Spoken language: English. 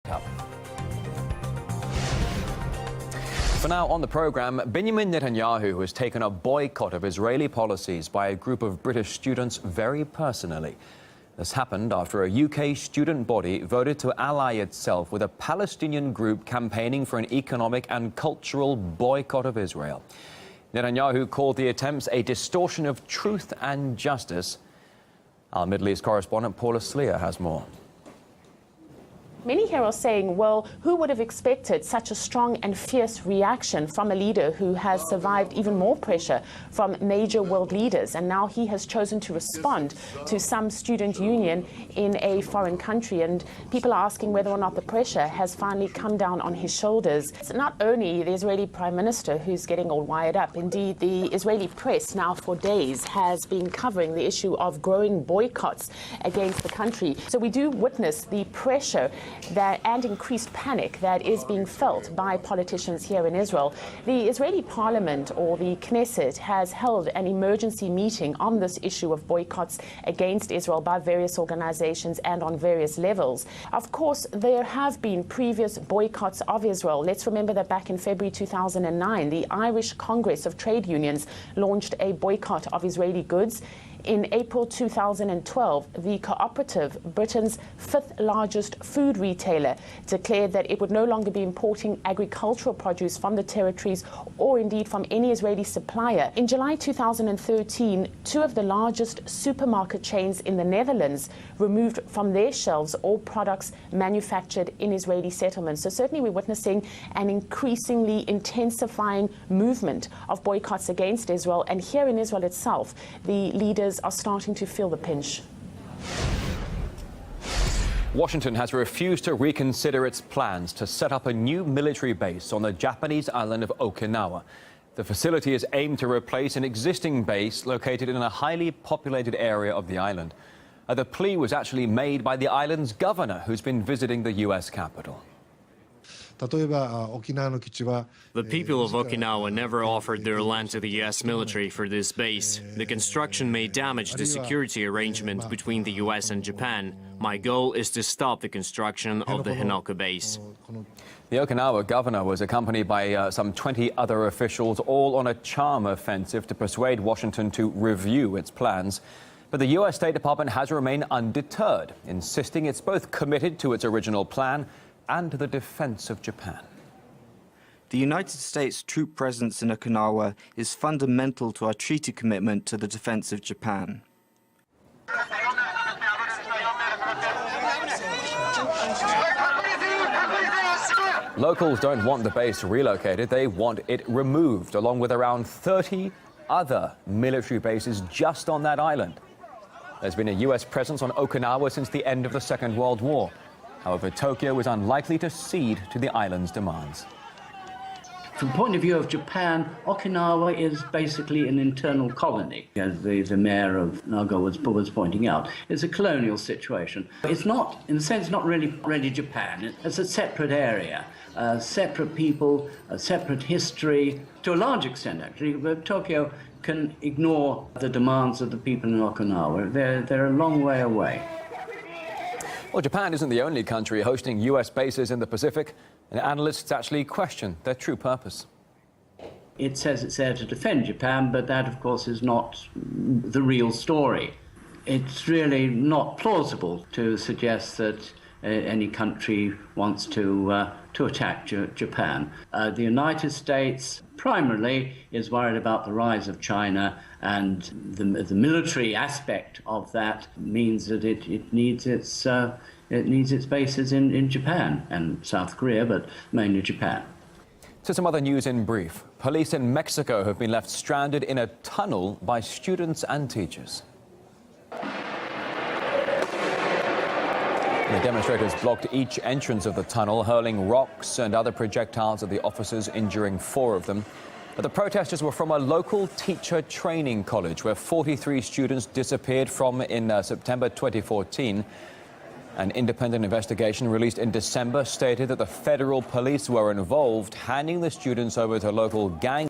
up. For now on the programme, Benjamin Netanyahu has taken a boycott of Israeli policies by a group of British students very personally. This happened after a UK student body voted to ally itself with a Palestinian group campaigning for an economic and cultural boycott of Israel. Netanyahu called the attempts a distortion of truth and justice. Our Middle East correspondent Paula Sleer has more. Many here are saying, well, who would have expected such a strong and fierce reaction from a leader who has survived even more pressure from major world leaders, and now he has chosen to respond to some student union in a foreign country, and people are asking whether or not the pressure has finally come down on his shoulders. It's not only the Israeli Prime Minister who's getting all wired up. Indeed, the Israeli press now for days has been covering the issue of growing boycotts against the country. So we do witness the pressure and increased panic that is being felt by politicians here in Israel. The Israeli parliament, or the Knesset, has held an emergency meeting on this issue of boycotts against Israel by various organizations and on various levels. Of course, there have been previous boycotts of Israel. Let's remember that back in February 2009, the Irish Congress of Trade Unions launched a boycott of Israeli goods. In April 2012, the cooperative, Britain's fifth largest food retailer, declared that it would no longer be importing agricultural produce from the territories or indeed from any Israeli supplier. In July 2013, two of the largest supermarket chains in the Netherlands removed from their shelves all products manufactured in Israeli settlements. So certainly we're witnessing an increasingly intensifying movement of boycotts against Israel. And here in Israel itself, the leaders are starting to feel the pinch. Washington has refused to reconsider its plans to set up a new military base on the Japanese island of Okinawa. The facility is aimed to replace an existing base located in a highly populated area of the island. The plea was actually made by the island's governor, who's been visiting the U.S. capital. The people of Okinawa never offered their land to the U.S. military for this base. The construction may damage the security arrangement between the U.S. and Japan. My goal is to stop the construction of the Hinoka base. The Okinawa governor was accompanied by some 20 other officials, all on a charm offensive to persuade Washington to review its plans. But the U.S. State Department has remained undeterred, insisting it's both committed to its original plan and to the defense of Japan. The United States troop presence in Okinawa is fundamental to our treaty commitment to the defense of Japan. Locals don't want the base relocated, they want it removed, along with around 30 other military bases just on that island. There's been a U.S. presence on Okinawa since the end of the Second World War. However, Tokyo is unlikely to cede to the island's demands. From the point of view of Japan, Okinawa is basically an internal colony, as the mayor of Naga was pointing out. It's a colonial situation. It's not, in a sense, not really Japan. It's a separate area, separate people, a separate history, to a large extent, actually. But Tokyo can ignore the demands of the people in Okinawa. They're a long way away. Well, Japan isn't the only country hosting U.S. bases in the Pacific, and analysts actually question their true purpose. It says it's there to defend Japan, but that, of course, is not the real story. It's really not plausible to suggest that any country wants to attack Japan. The United States primarily is worried about the rise of China, and the military aspect of that means that it needs its bases in Japan and South Korea, but mainly Japan. To some other news in brief. Police in Mexico have been left stranded in a tunnel by students and teachers. The demonstrators blocked each entrance of the tunnel, hurling rocks and other projectiles at the officers, injuring 4 of them. But the protesters were from a local teacher training college where 43 students disappeared from in September 2014. An independent investigation released in December stated that the federal police were involved, handing the students over to local gang